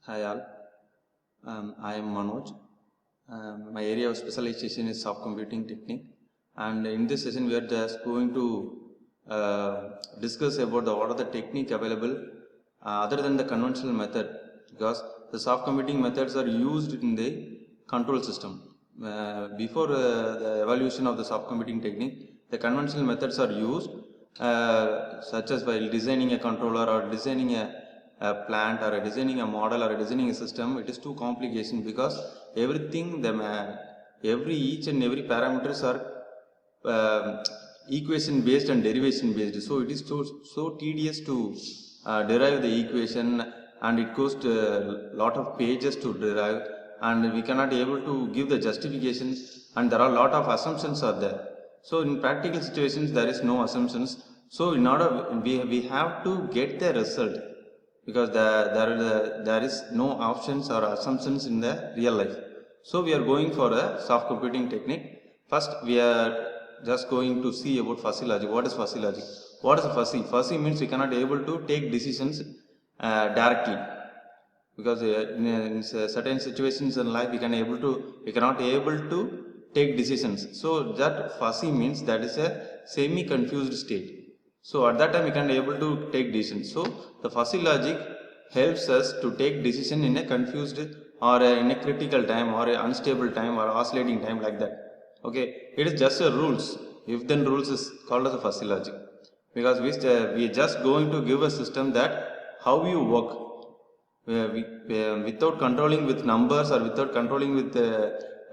Hi all, I am Manoj. My area of specialization is soft computing technique, and in this session we are just going to discuss about what are the technique available other than the conventional method, because the soft computing methods are used in the control system. Before the evolution of the soft computing technique, the conventional methods are used, such as while designing a controller or designing a plant or designing a model or designing a system. It is too complication because everything each and every parameters are equation based and derivation based, so it is so tedious to derive the equation, and it goes to a lot of pages to derive, and we cannot able to give the justifications, and there are a lot of assumptions are there. So in practical situations there is no assumptions, so in order we have to get the result, because there is no options or assumptions in the real life. So we are going for a soft computing technique. First we are just going to see about fuzzy logic. What is fuzzy logic? What is fuzzy? Fuzzy means we cannot able to take decisions directly, because in certain situations in life we cannot able to take decisions. So that fuzzy means that is a semi confused state. So at that time we can able to take decisions. So the fuzzy logic helps us to take decision in a confused or in a critical time or a unstable time or oscillating time, like that. Okay, it is just a rules. If then rules is called as a fuzzy logic, because we just going to give a system that how you work, without controlling with numbers or without controlling with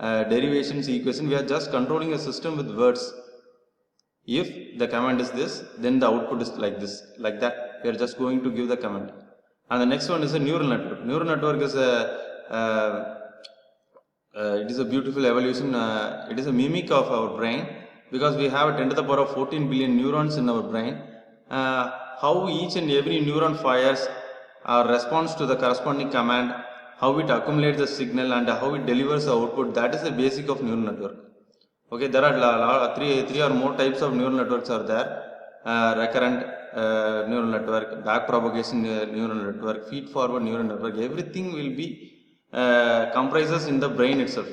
derivations equation. We are just controlling a system with words. If the command is this, then the output is like this, like that. We are just going to give the command. And the next one is a neural network. Neural network is a it is a beautiful evolution. It is a mimic of our brain, because we have 10 to the power of 14 billion neurons in our brain. How each and every neuron fires or responds to the corresponding command, how it accumulates the signal and how it delivers the output, that is the basic of neural network. Okay, there are three or more types of neural networks are there. Recurrent neural network, back propagation neural network, feed forward neural network. Everything will be comprises in the brain itself.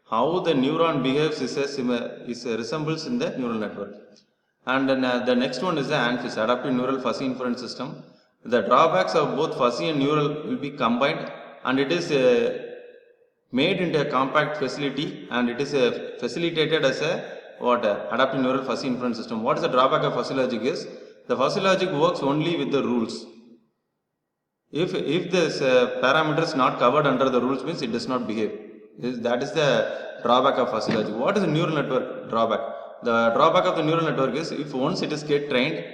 How the neuron behaves resembles in the neural network. And then the next one is the ANFIS, adaptive neural fuzzy inference system. The drawbacks of both fuzzy and neural will be combined, and it is made into a compact facility, and it is facilitated as a adaptive neural fuzzy inference system. What is the drawback of fuzzy logic is the fuzzy logic works only with the rules. If this parameter is not covered under the rules, means it does not behave. That is the drawback of fuzzy logic. What is the neural network drawback? The drawback of the neural network is, if once it is get trained,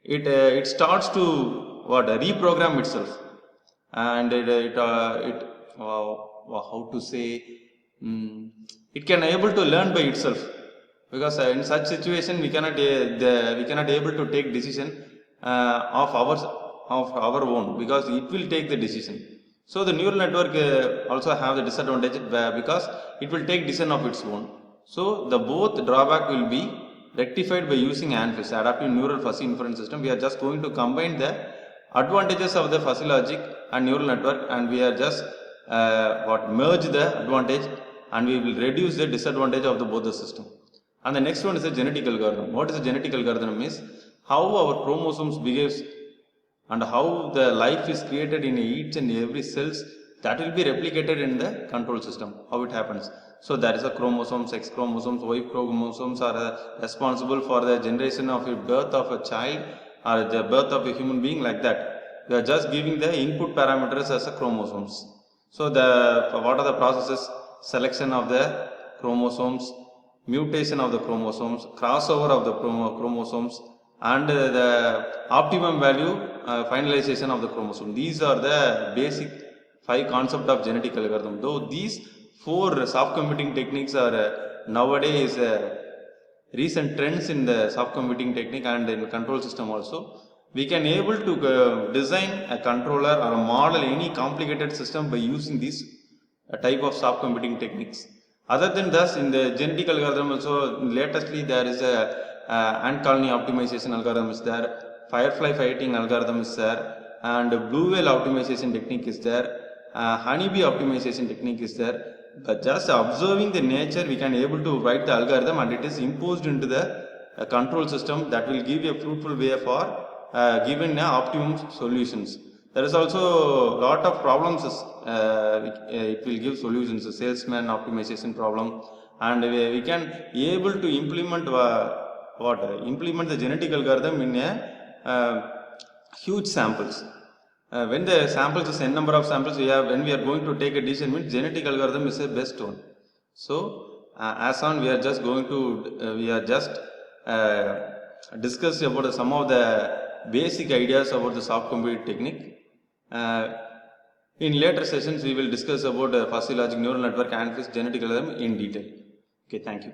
it starts to reprogram itself, and how to say, it can able to learn by itself, because in such situation we cannot able to take decision of our own, because it will take the decision. So the neural network also have the disadvantage, because it will take decision of its own. So the both drawback will be rectified by using ANFIS, adaptive neural fuzzy inference system. We are just going to combine the advantages of the fuzzy logic and neural network, and we are just merge the advantage, and we will reduce the disadvantage of both the system. And the next one is a genetic algorithm. What is a genetic algorithm? Is how our chromosomes behaves and how the life is created in each and every cells, that will be replicated in the control system, how it happens. So there is a chromosomes, X chromosomes, Y chromosomes are responsible for the generation of a birth of a child or the birth of a human being, like that. We are just giving the input parameters as a chromosomes. So what are the processes? Selection of the chromosomes, mutation of the chromosomes, crossover of the chromosomes, and the optimum value finalization of the chromosome. These are the basic 5 concepts of genetic algorithm. Though these 4 soft computing techniques are nowadays recent trends in the soft computing technique and in control system also, we can able to design a controller or a model any complicated system by using this type of soft computing techniques. Other than this, in the genetic algorithm also, latestly there is a ant colony optimization algorithm is there, firefly fighting algorithm is there, and blue whale optimization technique is there, honeybee optimization technique is there. But just observing the nature, we can able to write the algorithm, and it is imposed into the control system that will give a fruitful way for given optimum solutions. There is also a lot of problems. It will give solutions. A salesman optimization problem, and we can able to implement implement the genetic algorithm in a huge samples. When the samples is n number of samples we have, when we are going to take a decision, means genetic algorithm is the best one. So as on we are just going to discuss about some of the basic ideas about the soft computing technique. In later sessions we will discuss about fuzzy logic, neural network, and genetic algorithm in detail. Okay, thank you.